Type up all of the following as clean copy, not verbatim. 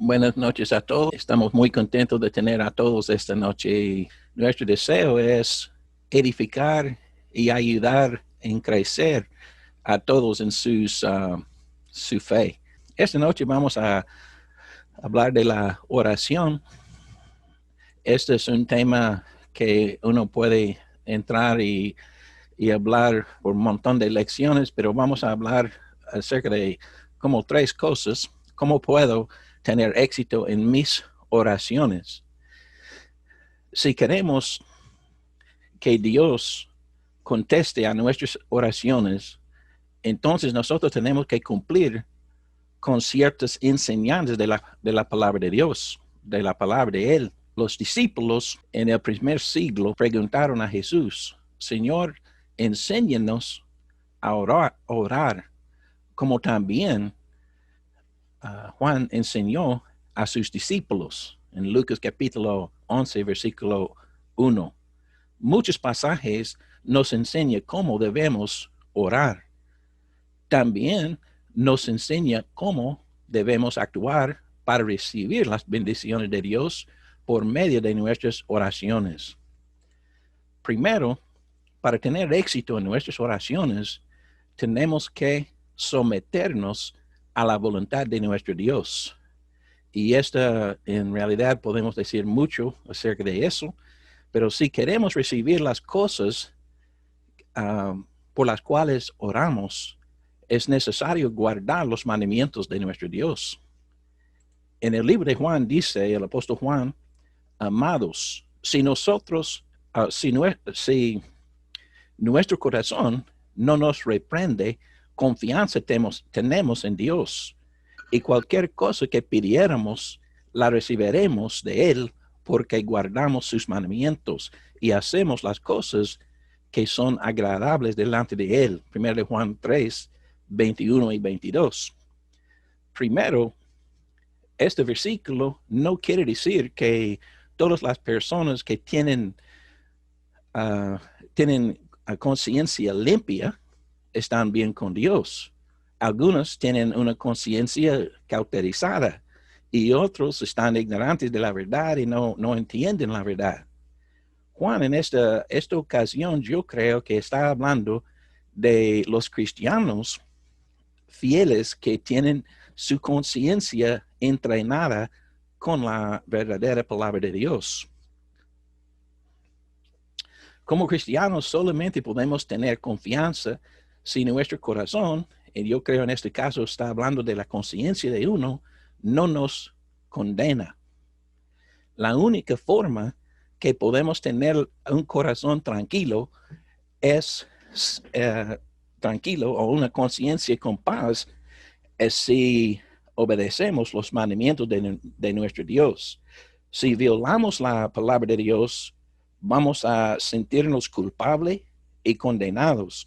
Buenas noches a todos. Estamos muy contentos de tener a todos esta noche. Nuestro deseo es edificar y ayudar en crecer a todos en su fe. Esta noche vamos a hablar de la oración. Este es un tema que uno puede entrar y hablar por un montón de lecciones, pero vamos a hablar acerca de como tres cosas. ¿Cómo puedo tener éxito en mis oraciones? Si queremos que Dios conteste a nuestras oraciones, entonces nosotros tenemos que cumplir con ciertas enseñanzas de la palabra de Dios, de la palabra de Él. Los discípulos en el primer siglo preguntaron a Jesús: Señor, enséñanos a orar como también Juan enseñó a sus discípulos en Lucas capítulo 11, versículo 1. Muchos pasajes nos enseñan cómo debemos orar. También nos enseña cómo debemos actuar para recibir las bendiciones de Dios por medio de nuestras oraciones. Primero, para tener éxito en nuestras oraciones, tenemos que someternos a la voluntad de nuestro Dios. Y en realidad podemos decir mucho acerca de eso, pero si queremos recibir las cosas por las cuales oramos, es necesario guardar los mandamientos de nuestro Dios. En el libro de Juan dice el apóstol Juan: amados, si nuestro corazón no nos reprende, confianza tenemos en Dios, y cualquier cosa que pidiéramos la recibiremos de Él, porque guardamos sus mandamientos y hacemos las cosas que son agradables delante de Él. 1 Juan 3, 21 y 22. Primero, este versículo no quiere decir que todas las personas que tienen conciencia limpia están bien con Dios. Algunos tienen una conciencia cauterizada y otros están ignorantes de la verdad y no entienden la verdad. Juan, en esta ocasión, yo creo que está hablando de los cristianos fieles que tienen su conciencia entrenada con la verdadera palabra de Dios. Como cristianos solamente podemos tener confianza si nuestro corazón, y yo creo en este caso está hablando de la conciencia de uno, no nos condena. La única forma que podemos tener un corazón tranquilo es tranquilo, o una conciencia con paz, es si obedecemos los mandamientos de nuestro Dios. Si violamos la palabra de Dios, vamos a sentirnos culpables y condenados.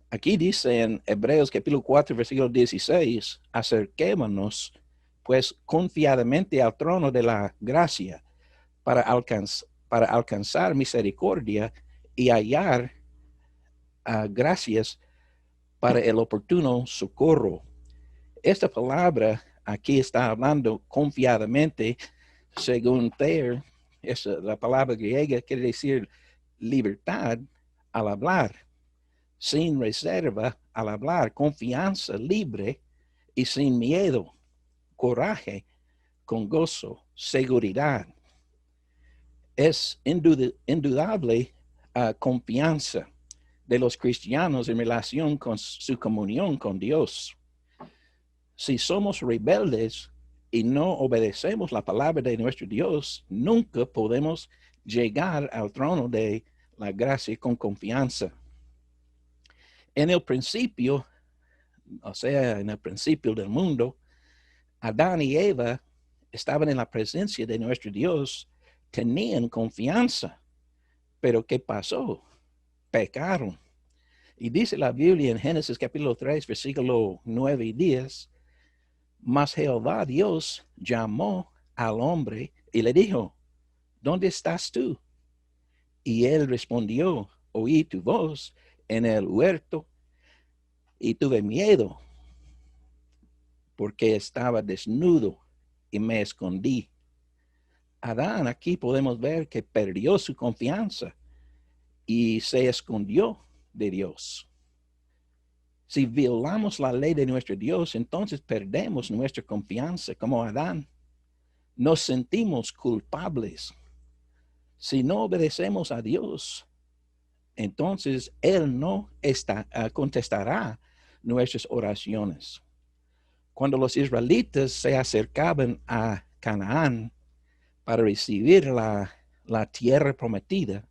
Aquí dice en Hebreos capítulo 4, versículo 16, acerquémonos pues confiadamente al trono de la gracia para alcanzar misericordia y hallar gracias para el oportuno socorro. Esta palabra aquí está hablando confiadamente, según Thayer, la palabra griega quiere decir libertad al hablar, sin reserva al hablar, confianza libre y sin miedo, coraje con gozo, seguridad. Es indudable confianza de los cristianos en relación con su comunión con Dios. Si somos rebeldes y no obedecemos la palabra de nuestro Dios, nunca podemos llegar al trono de la gracia con confianza. En el principio, o sea, en el principio del mundo, Adán y Eva estaban en la presencia de nuestro Dios, tenían confianza, pero ¿qué pasó? Pecaron. Y dice la Biblia en Génesis capítulo 3, versículo 9 y 10, mas Jehová Dios llamó al hombre y le dijo: ¿dónde estás tú? Y él respondió: oí tu voz en el huerto y tuve miedo porque estaba desnudo y me escondí. Adán, aquí podemos ver que perdió su confianza y se escondió de Dios. Si violamos la ley de nuestro Dios, entonces perdemos nuestra confianza como Adán. Nos sentimos culpables. Si no obedecemos a Dios, entonces Él no contestará nuestras oraciones. Cuando los israelitas se acercaban a Canaán para recibir la tierra prometida,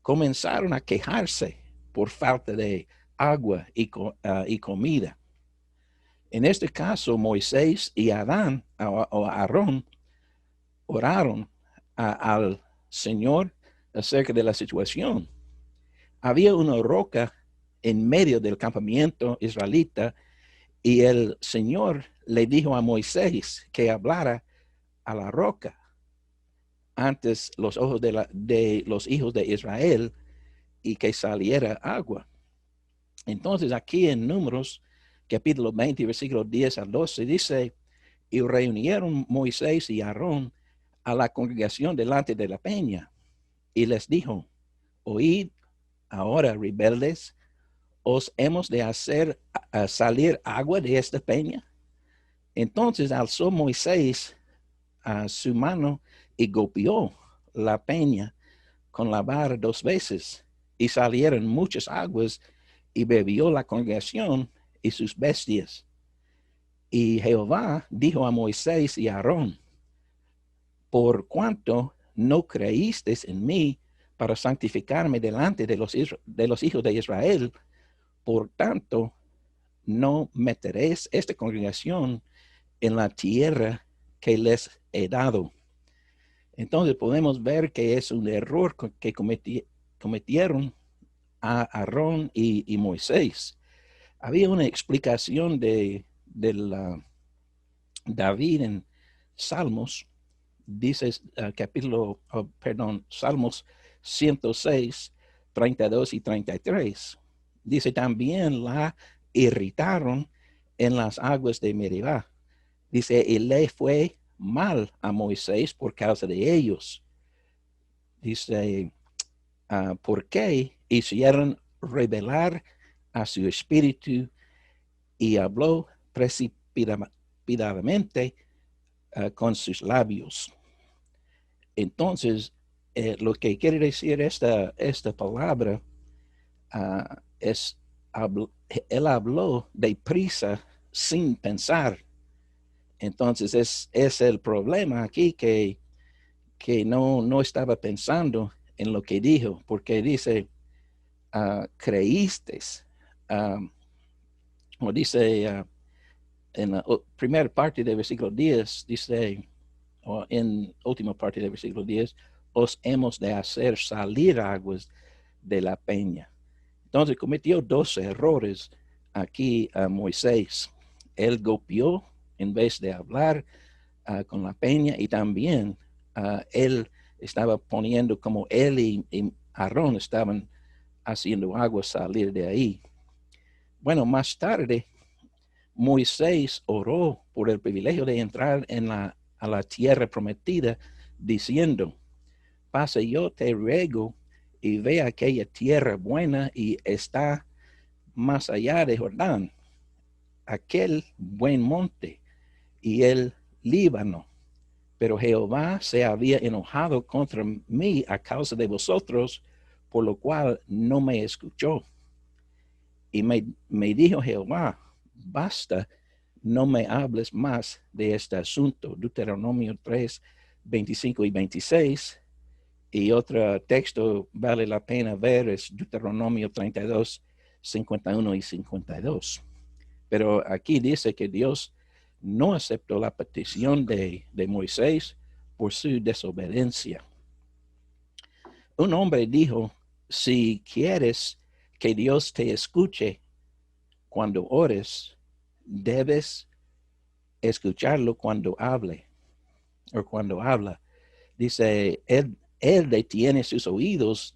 comenzaron a quejarse por falta de agua y comida. En este caso, Moisés y Adán o Aarón oraron al Señor acerca de la situación. Había una roca en medio del campamento israelita y el Señor le dijo a Moisés que hablara a la roca antes los ojos de los hijos de Israel y que saliera agua. Entonces aquí en Números, capítulo 20, versículos 10 al 12, dice, y reunieron Moisés y Aarón a la congregación delante de la peña, y les dijo, oíd ahora, rebeldes, ¿os hemos de hacer salir agua de esta peña? Entonces alzó Moisés su mano y golpeó la peña con la vara 2 veces, y salieron muchas aguas, y bebió la congregación y sus bestias. Y Jehová dijo a Moisés y a Aarón, por cuanto no creísteis en mí para santificarme delante de los hijos de Israel, por tanto, no meteréis esta congregación en la tierra que les he dado. Entonces podemos ver que es un error que cometieron a Aarón y Moisés. Había una explicación de David en Salmos, dice Salmos 106, 32 y 33. Dice, también la irritaron en las aguas de Meribá. Dice, y le fue mal a Moisés por causa de ellos. Dice, ¿por qué hicieron rebelar a su espíritu y habló precipitadamente con sus labios? Entonces, lo que quiere decir esta palabra es, él habló deprisa sin pensar. Entonces, es el problema aquí que no estaba pensando en lo que dijo, porque dice, creísteis, o dice en la primera parte del versículo 10, dice, o en última parte del versículo 10, os hemos de hacer salir aguas de la peña. Entonces cometió 2 errores aquí Moisés. Él golpeó en vez de hablar con la peña, y también él estaba poniendo, como él y Aarón estaban haciendo agua salir de ahí. Bueno, más tarde Moisés oró por el privilegio de entrar a la tierra prometida, diciendo, pase yo te ruego y ve aquella tierra buena y está más allá de Jordán, aquel buen monte y el Líbano. Pero Jehová se había enojado contra mí a causa de vosotros, por lo cual no me escuchó. Y me dijo Jehová, basta, no me hables más de este asunto. Deuteronomio 3, 25 y 26. Y otro texto vale la pena ver es Deuteronomio 32, 51 y 52. Pero aquí dice que Dios no aceptó la petición de Moisés por su desobediencia. Un hombre dijo, si quieres que Dios te escuche cuando ores, debes escucharlo cuando hable o cuando habla. Dice, él detiene sus oídos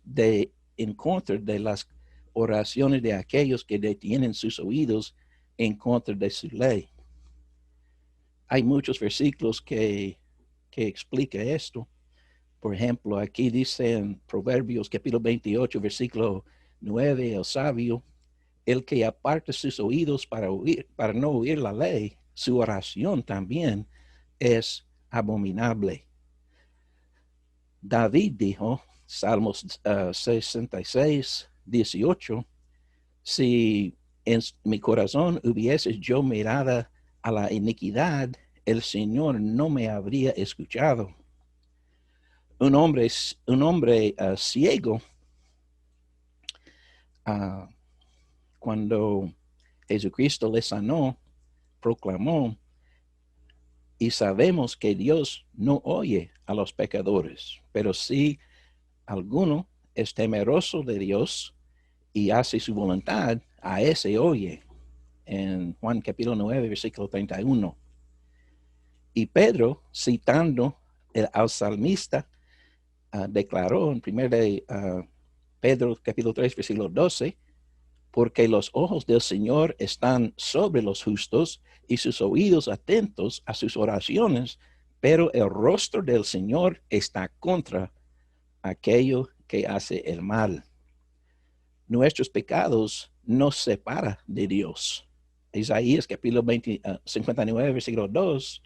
en contra de las oraciones de aquellos que detienen sus oídos en contra de su ley. hay muchos versículos que explican esto. Por ejemplo, aquí dice en Proverbios capítulo 28, versículo 9, el sabio, el que aparta sus oídos para no oír la ley, su oración también es abominable. David dijo, Salmos 66, 18, si en mi corazón hubiese yo mirada a la iniquidad, el Señor no me habría escuchado. Un hombre ciego, cuando Jesucristo le sanó, proclamó, y sabemos que Dios no oye a los pecadores, pero si alguno es temeroso de Dios y hace su voluntad, a ese oye. En Juan capítulo 9, versículo 31. Y Pedro, citando al salmista, declaró en 1 Pedro capítulo 3, versículo 12, porque los ojos del Señor están sobre los justos y sus oídos atentos a sus oraciones, pero el rostro del Señor está contra aquello que hace el mal. Nuestros pecados nos separan de Dios. Isaías capítulo 59, versículo 2,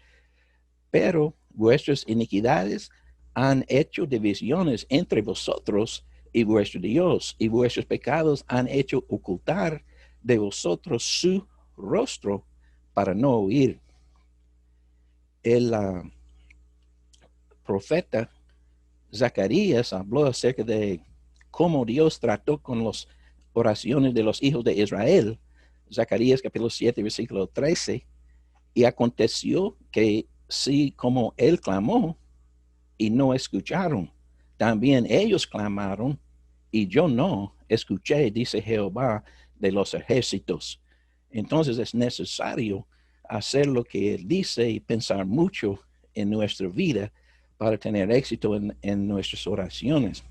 pero vuestras iniquidades han hecho divisiones entre vosotros y vuestro Dios, y vuestros pecados han hecho ocultar de vosotros su rostro para no oír. El profeta Zacarías habló acerca de cómo Dios trató con las oraciones de los hijos de Israel. Zacarías capítulo 7, versículo 13, y aconteció que sí, como él clamó y no escucharon, también ellos clamaron y yo no escuché, dice Jehová de los ejércitos. Entonces es necesario hacer lo que él dice y pensar mucho en nuestra vida para tener éxito en nuestras oraciones.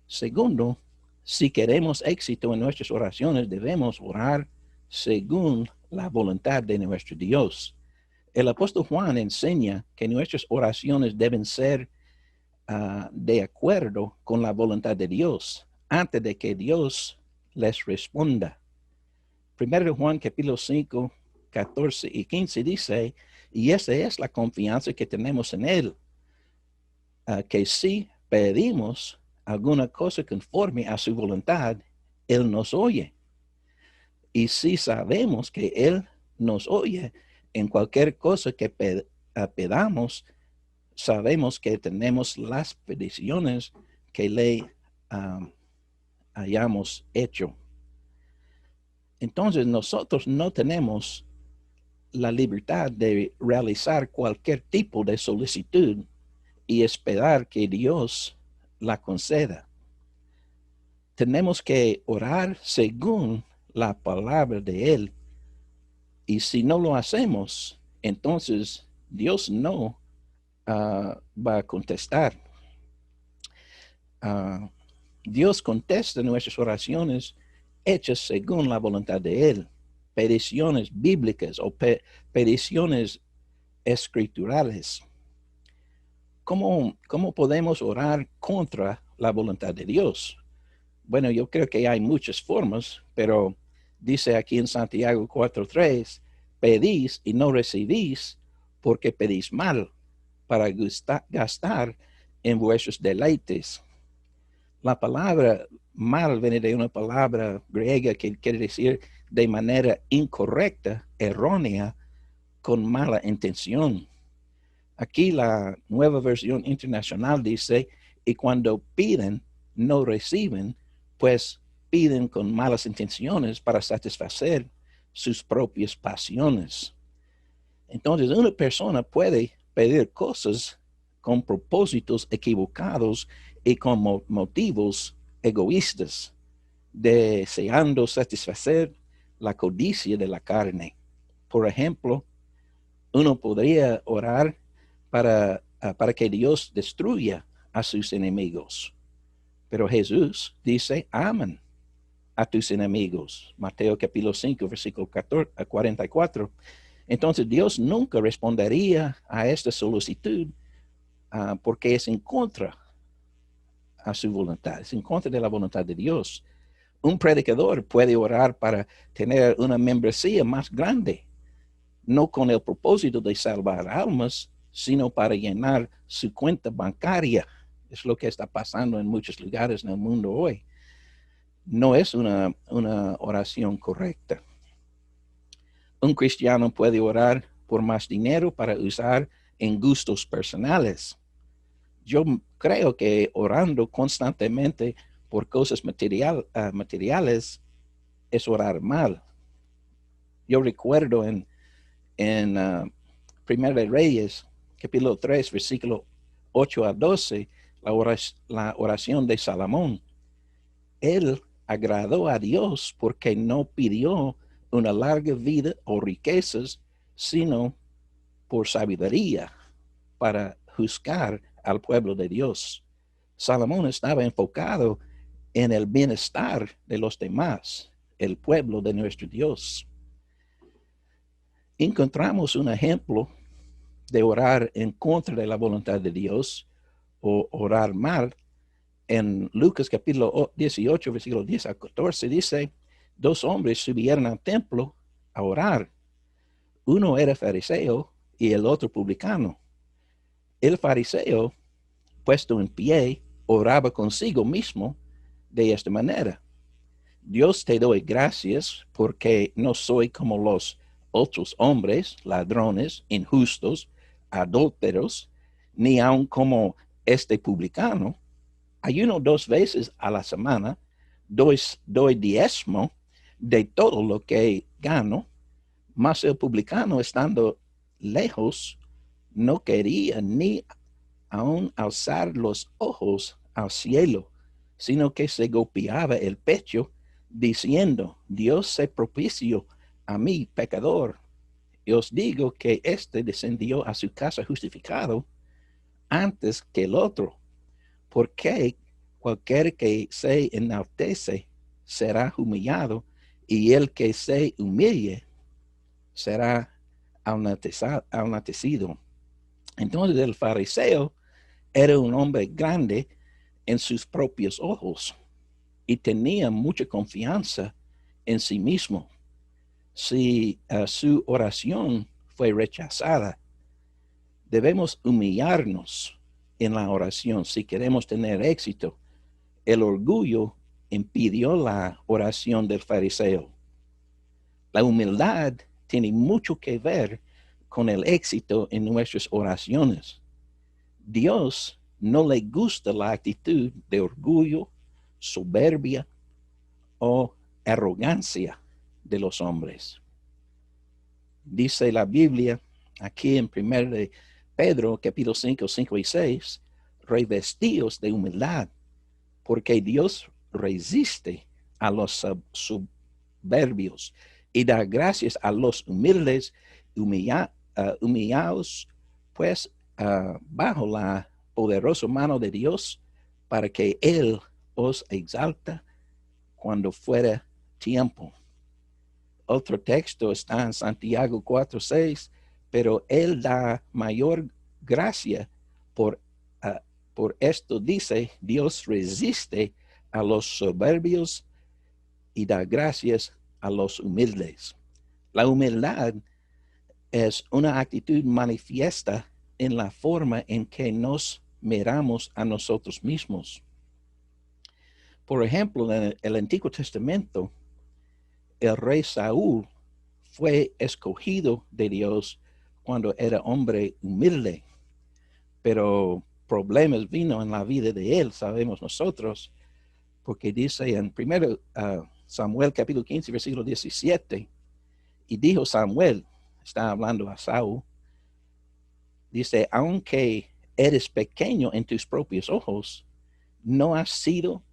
Segundo, si queremos éxito en nuestras oraciones, debemos orar según la voluntad de nuestro Dios. El apóstol Juan enseña que nuestras oraciones deben ser de acuerdo con la voluntad de Dios, antes de que Dios les responda. 1 Juan capítulo 5, 14 y 15 dice, y esa es la confianza que tenemos en Él, que si pedimos alguna cosa conforme a su voluntad, Él nos oye. Y si sabemos que Él nos oye en cualquier cosa que pedamos, sabemos que tenemos las peticiones que le hayamos hecho. Entonces nosotros no tenemos la libertad de realizar cualquier tipo de solicitud y esperar que Dios la conceda. Tenemos que orar según la palabra de Él. Y si no lo hacemos, entonces Dios no va a contestar. Dios contesta nuestras oraciones hechas según la voluntad de Él. Peticiones bíblicas o peticiones escriturales. ¿Cómo podemos orar contra la voluntad de Dios? Bueno, yo creo que hay muchas formas, pero dice aquí en Santiago 4:3, pedís y no recibís porque pedís mal para gastar en vuestros deleites. La palabra mal viene de una palabra griega que quiere decir de manera incorrecta, errónea, con mala intención. Aquí la Nueva Versión Internacional dice, y cuando piden, no reciben, pues piden con malas intenciones para satisfacer sus propias pasiones. Entonces, una persona puede pedir cosas con propósitos equivocados y con motivos egoístas, deseando satisfacer la codicia de la carne. Por ejemplo, uno podría orar para que Dios destruya a sus enemigos. Pero Jesús dice, aman a tus enemigos. Mateo capítulo 5, versículo 44. Entonces Dios nunca respondería a esta solicitud porque es en contra a su voluntad, es en contra de la voluntad de Dios. Un predicador puede orar para tener una membresía más grande, no con el propósito de salvar almas, sino para llenar su cuenta bancaria. Es lo que está pasando en muchos lugares en el mundo hoy. No es una oración correcta. Un cristiano puede orar por más dinero para usar en gustos personales. Yo creo que orando constantemente por cosas materiales es orar mal. Yo recuerdo en Primera de Reyes, capítulo 3, versículo 8 a 12, la oración de Salomón. Él agradó a Dios porque no pidió una larga vida o riquezas, sino por sabiduría para juzgar al pueblo de Dios. Salomón estaba enfocado en el bienestar de los demás, el pueblo de nuestro Dios. Encontramos un ejemplo de orar en contra de la voluntad de Dios o orar mal en Lucas capítulo 18, versículo 10 a 14, dice, 2 hombres subieron al templo a orar. Uno era fariseo y el otro publicano. El fariseo, puesto en pie, oraba consigo mismo de esta manera. Dios, te doy gracias porque no soy como los otros hombres, ladrones, injustos, adúlteros, ni aun como este publicano. Ayuno 2 veces a la semana, doy diezmo de todo lo que gano, mas el publicano, estando lejos, no quería ni aun alzar los ojos al cielo, sino que se golpeaba el pecho, diciendo, Dios sé propicio a mí, pecador. Y os digo que éste descendió a su casa justificado antes que el otro, porque cualquiera que se enaltece será humillado, y el que se humille será enaltecido. Entonces el fariseo era un hombre grande en sus propios ojos y tenía mucha confianza en sí mismo. Si su oración fue rechazada, debemos humillarnos en la oración si queremos tener éxito. El orgullo impidió la oración del fariseo. La humildad tiene mucho que ver con el éxito en nuestras oraciones. Dios no le gusta la actitud de orgullo, soberbia o arrogancia de los hombres. Dice la Biblia aquí en 1 de Pedro, capítulo 5, 5 y 6, revestidos de humildad, porque Dios resiste a los soberbios y da gracias a los humildes, humillados, pues bajo la poderosa mano de Dios, para que Él os exalta cuando fuera tiempo. Otro texto está en Santiago 4, 6, pero Él da mayor gracia por esto dice, Dios resiste a los soberbios y da gracias a los humildes. La humildad es una actitud manifiesta en la forma en que nos miramos a nosotros mismos. Por ejemplo, en el Antiguo Testamento, el rey Saúl fue escogido de Dios cuando era hombre humilde, pero problemas vino en la vida de él, sabemos nosotros, porque dice en 1 Samuel capítulo 15, versículo 17, y dijo Samuel, está hablando a Saúl, dice, aunque eres pequeño en tus propios ojos, no has sido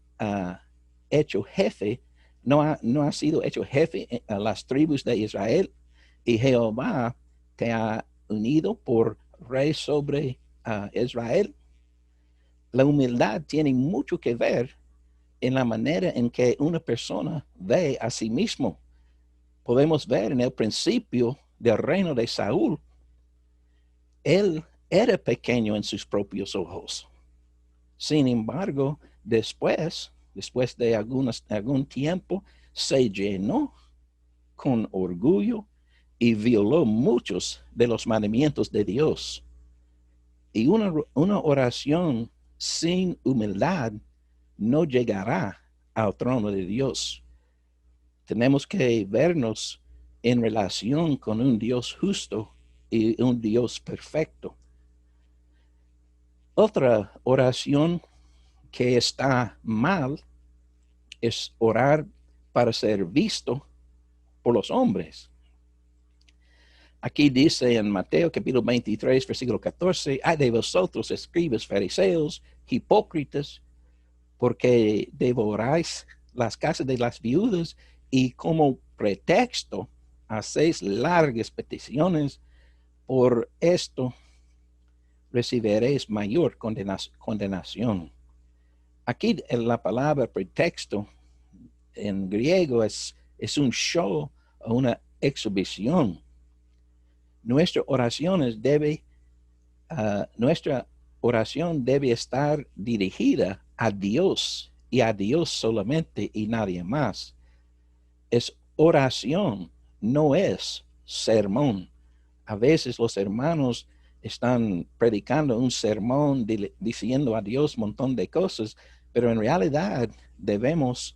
hecho jefe, no ha sido hecho jefe a las tribus de Israel, y Jehová te ha unido por rey sobre Israel. La humildad tiene mucho que ver en la manera en que una persona ve a sí mismo. Podemos ver en el principio del reino de Saúl, él era pequeño en sus propios ojos. Sin embargo, después de algún tiempo, se llenó con orgullo y violó muchos de los mandamientos de Dios. Y una oración sin humildad no llegará al trono de Dios. Tenemos que vernos en relación con un Dios justo y un Dios perfecto. Otra oración que está mal es orar para ser visto por los hombres. Aquí dice en Mateo capítulo 23, versículo 14, ay de vosotros, escribas, fariseos, hipócritas, porque devoráis las casas de las viudas y como pretexto hacéis largas peticiones. Por esto recibiréis mayor condenación. Aquí la palabra pretexto en griego es un show o una exhibición. Nuestra oración debe estar dirigida a Dios y a Dios solamente y nadie más. Es oración, no es sermón. A veces los hermanos están predicando un sermón diciendo a Dios un montón de cosas, pero en realidad debemos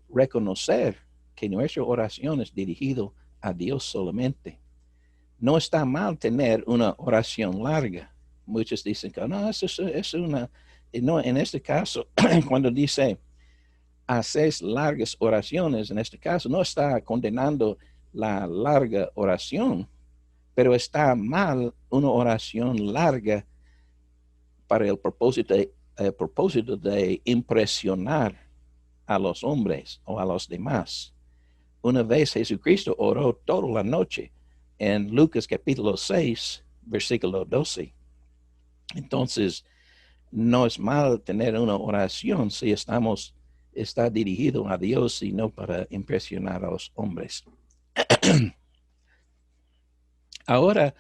reconocer que nuestra oración es dirigida a Dios solamente. No está mal tener una oración larga. Muchos dicen que no, eso es una... No, en este caso, cuando dice haces largas oraciones, en este caso no está condenando la larga oración, pero está mal una oración larga para el propósito de impresionar a los hombres o a los demás. Una vez Jesucristo oró toda la noche en Lucas capítulo 6, versículo 12. Entonces, no es mal tener una oración si está dirigido a Dios y no para impresionar a los hombres. Ahora,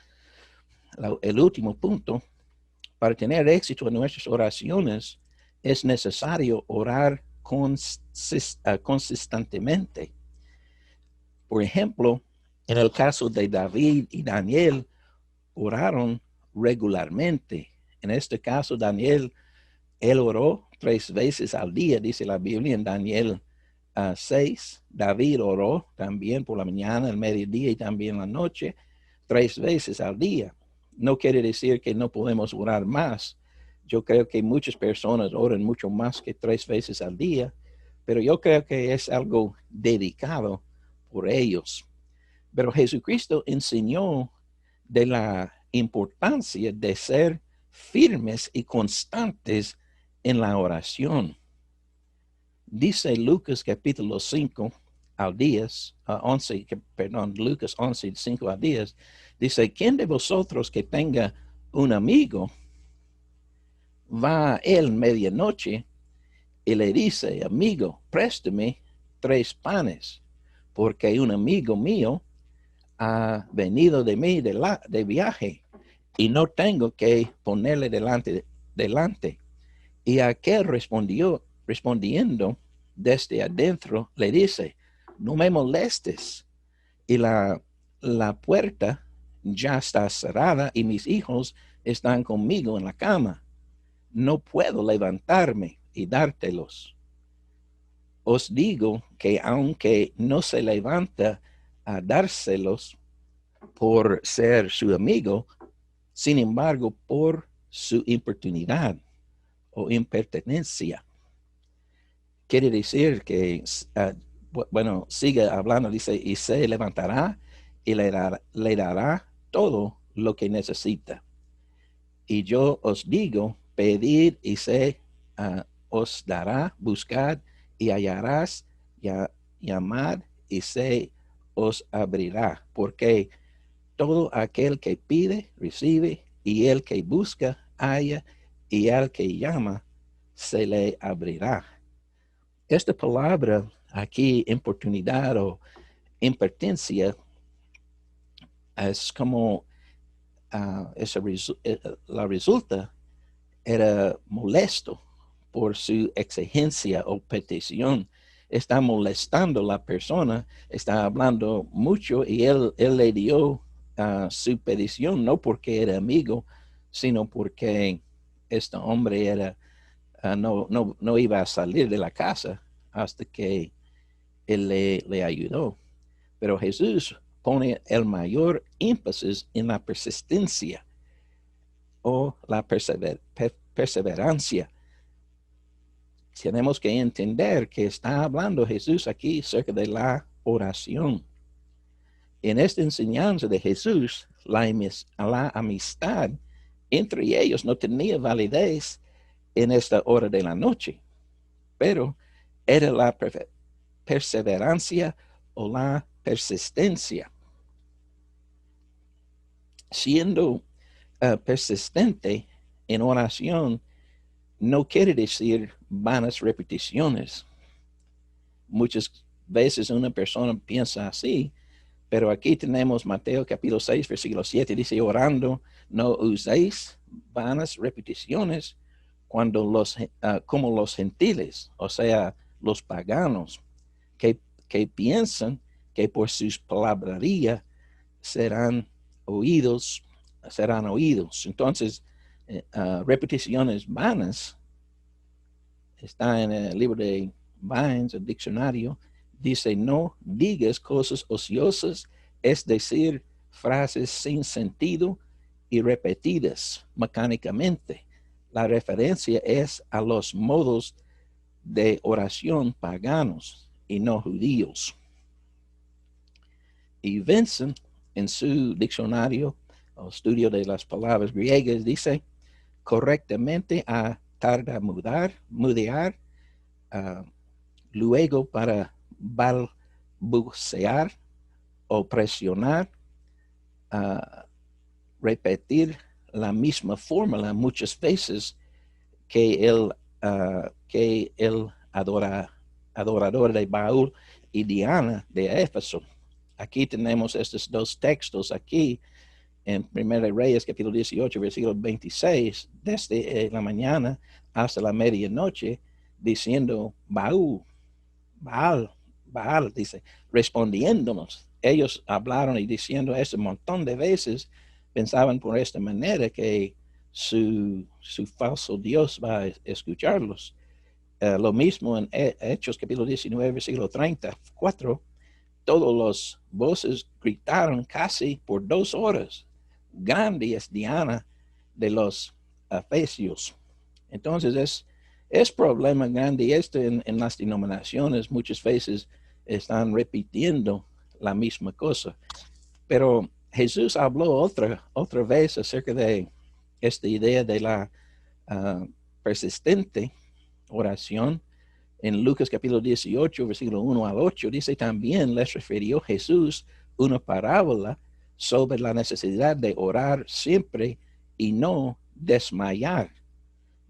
el último punto, para tener éxito en nuestras oraciones, es necesario orar consistentemente. Por ejemplo, en el caso de David y Daniel, oraron regularmente. En este caso, Daniel, él oró 3 veces al día, dice la Biblia en Daniel 6. David oró también por la mañana, el mediodía y también la noche, 3 veces al día. No quiere decir que no podemos orar más. Yo creo que muchas personas oran mucho más que 3 veces al día, pero yo creo que es algo dedicado por ellos. Pero Jesucristo enseñó de la importancia de ser firmes y constantes en la oración. Dice Lucas capítulo 5 al 10, 11, Lucas 11, 5 al 10, dice, ¿quién de vosotros que tenga un amigo va a él medianoche y le dice, amigo, préstame 3 panes, porque un amigo mío ha venido de mí de viaje y no tengo que ponerle delante. Y aquel respondiendo desde adentro, le dice, no me molestes. Y la puerta ya está cerrada y mis hijos están conmigo en la cama. No puedo levantarme y dártelos. Os digo que aunque no se levanta a dárselos por ser su amigo, sin embargo, por su importunidad o impertinencia. Quiere decir que, sigue hablando, dice, y se levantará y le dará todo lo que necesita. Y yo os digo, pedid y se os dará, buscad y hallarás, llamad y se os abrirá, porque todo aquel que pide, recibe, y el que busca, halla, y al que llama, se le abrirá. Esta palabra aquí, importunidad o impertinencia, Es como la resulta era molesto por su exigencia o petición. Está molestando a la persona, está hablando mucho y él le dio su petición, no porque era amigo, sino porque este hombre era, no iba a salir de la casa hasta que él le ayudó. Pero Jesús pone el mayor énfasis en la persistencia o la perseverancia. Tenemos que entender que está hablando Jesús aquí acerca de la oración. En esta enseñanza de Jesús, la amistad entre ellos no tenía validez en esta hora de la noche, pero era la perseverancia o la persistencia. Siendo persistente en oración no quiere decir vanas repeticiones. Muchas veces una persona piensa así, pero aquí tenemos Mateo capítulo 6, versículo 7, dice, orando, no uséis vanas repeticiones como los gentiles, o sea, los paganos, que piensan que por sus palabrerías serán oídos. Entonces, repeticiones vanas está en el libro de Vines, el diccionario, dice, no digas cosas ociosas, es decir, frases sin sentido y repetidas mecánicamente. La referencia es a los modos de oración paganos y no judíos. Y Vincent, en su diccionario o estudio de las palabras griegas, dice, correctamente a tartamudear, luego para balbucear o presionar, repetir la misma fórmula muchas veces que el adorador de Baal y Diana de Éfeso. Aquí tenemos estos dos textos aquí en 1 Reyes capítulo 18, versículo 26, desde la mañana hasta la medianoche, diciendo Baal, dice, respondiéndonos. Ellos hablaron y diciendo ese montón de veces, pensaban por esta manera que su falso Dios va a escucharlos. Lo mismo en Hechos capítulo 19, versículo 34, todos los voces gritaron casi por 2 horas. Grande es Diana de los Efesios. Entonces es problema grande y esto en las denominaciones muchas veces están repitiendo la misma cosa. Pero Jesús habló otra vez acerca de esta idea de la persistente oración. En Lucas capítulo 18, versículo 1 al 8, dice también les refirió Jesús una parábola sobre la necesidad de orar siempre y no desmayar.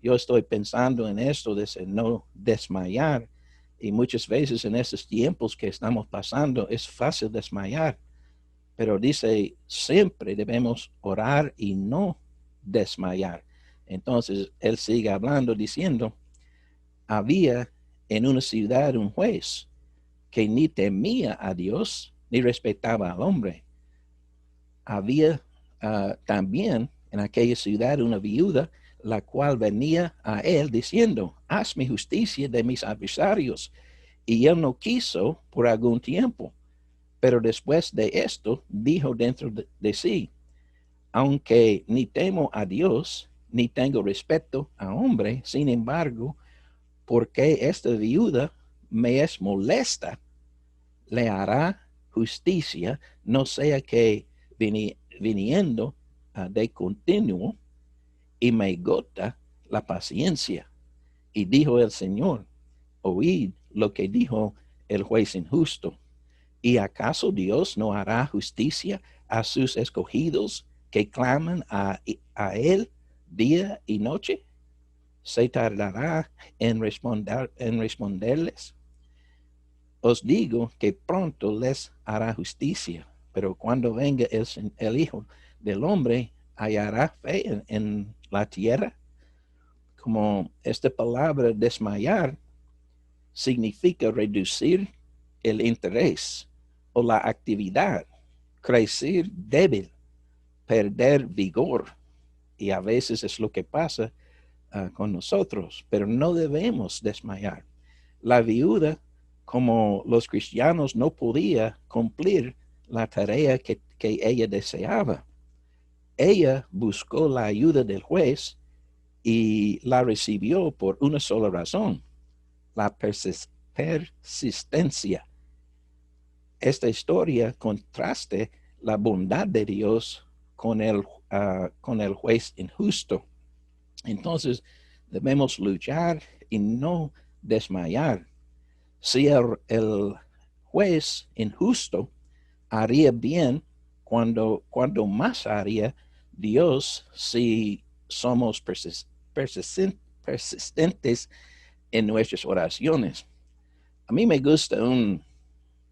Yo estoy pensando en esto de no desmayar y muchas veces en estos tiempos que estamos pasando es fácil desmayar, pero dice siempre debemos orar y no desmayar. Entonces él sigue hablando diciendo, había en una ciudad un juez que ni temía a Dios ni respetaba al hombre. Había también en aquella ciudad una viuda, la cual venía a él diciendo, hazme justicia de mis adversarios. Y él no quiso por algún tiempo. Pero después de esto, dijo dentro de sí, aunque ni temo a Dios, ni tengo respeto a hombre, sin embargo, porque esta viuda me es molesta, le hará justicia, no sea que viniendo de continuo y me agota la paciencia. Y dijo el Señor, oíd lo que dijo el juez injusto. ¿Y acaso Dios no hará justicia a sus escogidos que claman a él día y noche? ¿Se tardará en responderles? Os digo que pronto les hará justicia. pero cuando venga el Hijo del Hombre, hallará fe en la tierra. Como esta palabra desmayar significa reducir el interés o la actividad, crecer débil, perder vigor. Y a veces es lo que pasa con nosotros, pero no debemos desmayar. La viuda, como los cristianos, no podía cumplir la tarea que ella deseaba. Ella buscó la ayuda del juez y la recibió por una sola razón: la persistencia. Esta historia contraste la bondad de Dios con el juez injusto. Entonces, debemos luchar y no desmayar. Si el juez injusto haría bien, cuando más haría Dios si somos persistentes en nuestras oraciones. A mí me gusta un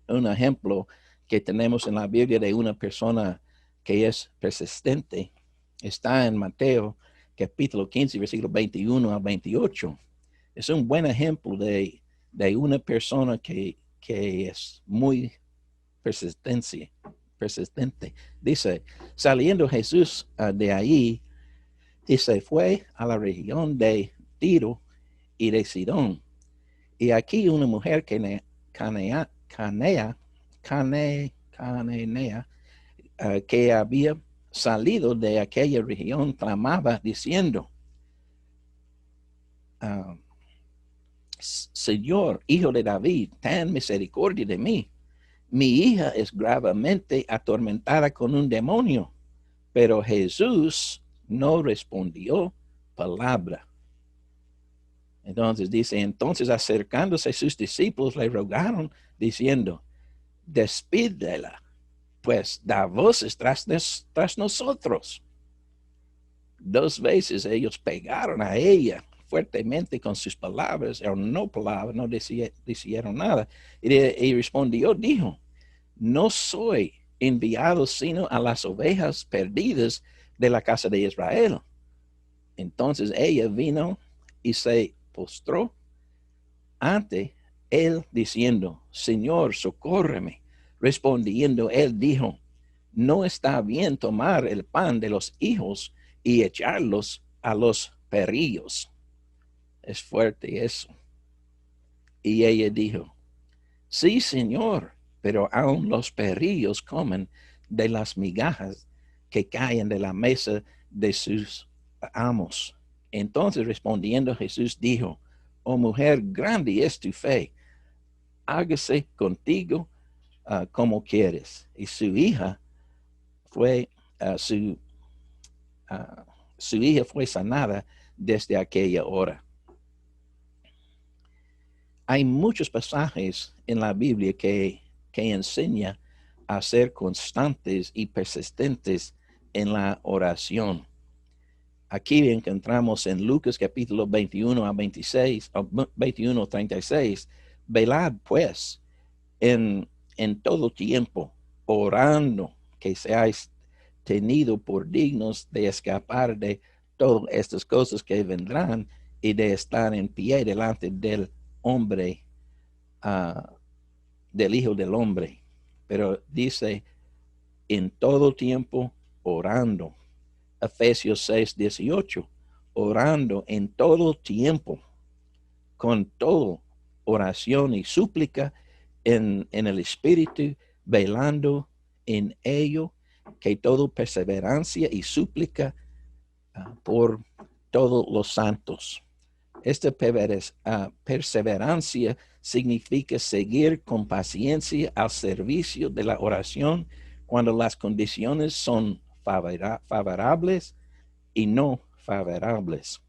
ejemplo que tenemos en la Biblia de una persona que es persistente. Está en Mateo capítulo 15, versículo 21 a 28. Es un buen ejemplo de una persona que es muy persistente. Dice, saliendo Jesús de ahí, y se fue a la región de Tiro y de Sidón. Y aquí una mujer cananea, que había salido de aquella región, clamaba diciendo, Señor, hijo de David, ten misericordia de mí. Mi hija es gravemente atormentada con un demonio. Pero Jesús no respondió palabra. Entonces dice, entonces acercándose sus discípulos le rogaron diciendo, despídela, pues da voces tras nosotros. 2 veces ellos pegaron a ella fuertemente con sus palabras, o no palabras, no dijeron nada. Y respondió, dijo, no soy enviado sino a las ovejas perdidas de la casa de Israel. Entonces ella vino y se postró ante él diciendo, Señor, socórreme. Respondiendo él dijo, no está bien tomar el pan de los hijos y echarlos a los perrillos. Es fuerte eso. Y ella dijo, sí, Señor, pero aún los perrillos comen de las migajas que caen de la mesa de sus amos. Entonces respondiendo Jesús dijo, oh mujer, grande es tu fe, hágase contigo como quieres. Y su hija fue sanada desde aquella hora. Hay muchos pasajes en la Biblia que enseñan a ser constantes y persistentes en la oración. Aquí encontramos en Lucas capítulo 21 a 26, 21 a 36, velad pues en todo tiempo, orando que seáis tenido por dignos de escapar de todas estas cosas que vendrán y de estar en pie delante del hombre, del Hijo del Hombre. Pero dice, en todo tiempo orando. Efesios 6, 18, orando en todo tiempo, con todo oración y súplica en el Espíritu, velando en ello, que todo perseverancia y súplica por todos los santos. Esta perseverancia significa seguir con paciencia al servicio de la oración cuando las condiciones son favorables y no favorables.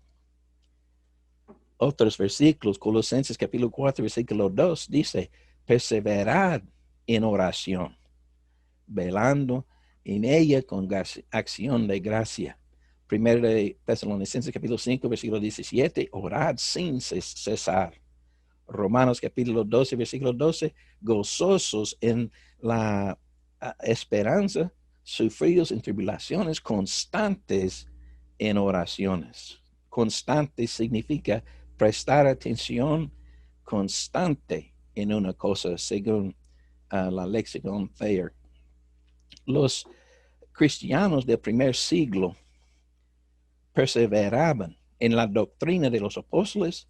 Otros versículos, Colosenses capítulo 4, versículo 2, dice, perseverad en oración, velando en ella con acción de gracia. Primero de Tesalonicenses capítulo 5, versículo 17, orad sin cesar. Romanos capítulo 12, versículo 12, gozosos en la esperanza, sufridos en tribulaciones constantes en oraciones. Constante significa prestar atención constante en una cosa, según la lexicon Thayer. Los cristianos del primer siglo perseveraban en la doctrina de los apóstoles,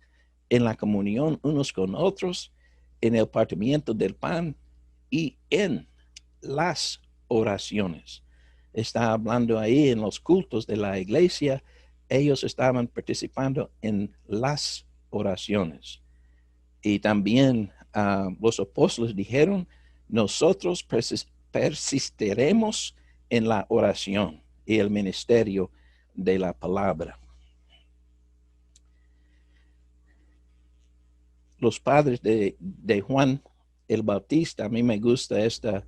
en la comunión unos con otros, en el partimiento del pan y en las oraciones. Está hablando ahí en los cultos de la iglesia, ellos estaban participando en las oraciones. Y también los apóstoles dijeron, nosotros persistiremos en la oración y el ministerio de la palabra. Los padres de Juan el Bautista, a mí me gusta esta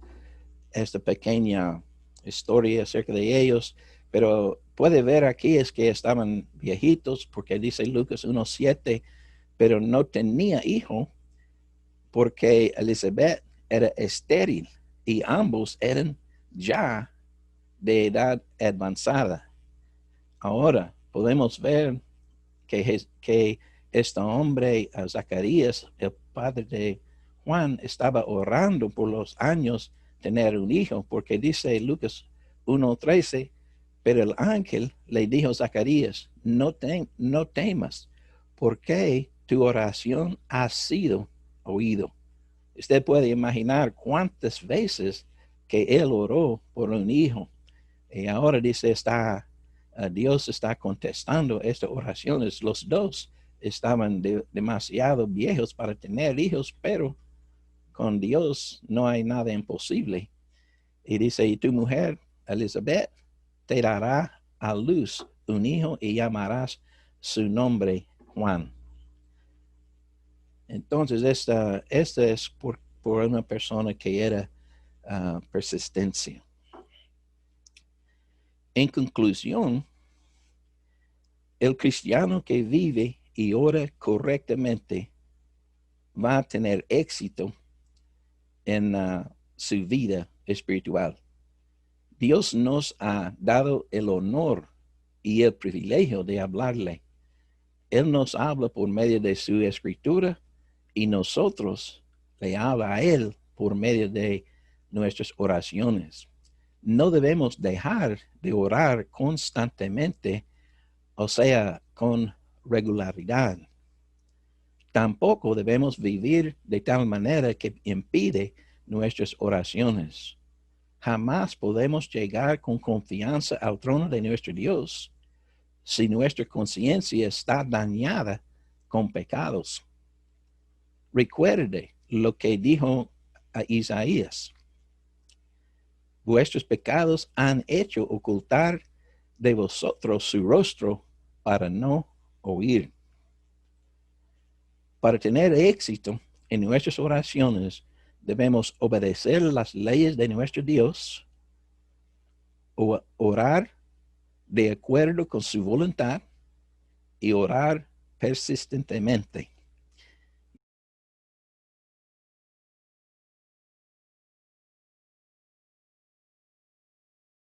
pequeña historia acerca de ellos, pero puede ver aquí es que estaban viejitos, porque dice Lucas 1:7, pero no tenía hijo porque Elizabeth era estéril y ambos eran ya de edad avanzada. Ahora podemos ver que este hombre, Zacarías, el padre de Juan, estaba orando por los años tener un hijo, porque dice Lucas 1:13, pero el ángel le dijo a Zacarías, no temas, porque tu oración ha sido oído. Usted puede imaginar cuántas veces que él oró por un hijo. Y ahora dice, Dios está contestando estas oraciones. Los dos estaban demasiado viejos para tener hijos, pero con Dios no hay nada imposible. Y dice, y tu mujer, Elizabeth, te dará a luz un hijo y llamarás su nombre Juan. Entonces, esta es por una persona que era persistencia. En conclusión, el cristiano que vive y ora correctamente va a tener éxito en su vida espiritual. Dios nos ha dado el honor y el privilegio de hablarle. Él nos habla por medio de su escritura y nosotros le habla a Él por medio de nuestras oraciones. No debemos dejar de orar constantemente, o sea, con regularidad. Tampoco debemos vivir de tal manera que impide nuestras oraciones. Jamás podemos llegar con confianza al trono de nuestro Dios si nuestra conciencia está dañada con pecados. Recuerde lo que dijo a Isaías. Vuestros pecados han hecho ocultar de vosotros su rostro para no oír. Para tener éxito en nuestras oraciones, debemos obedecer las leyes de nuestro Dios, orar de acuerdo con su voluntad y orar persistentemente.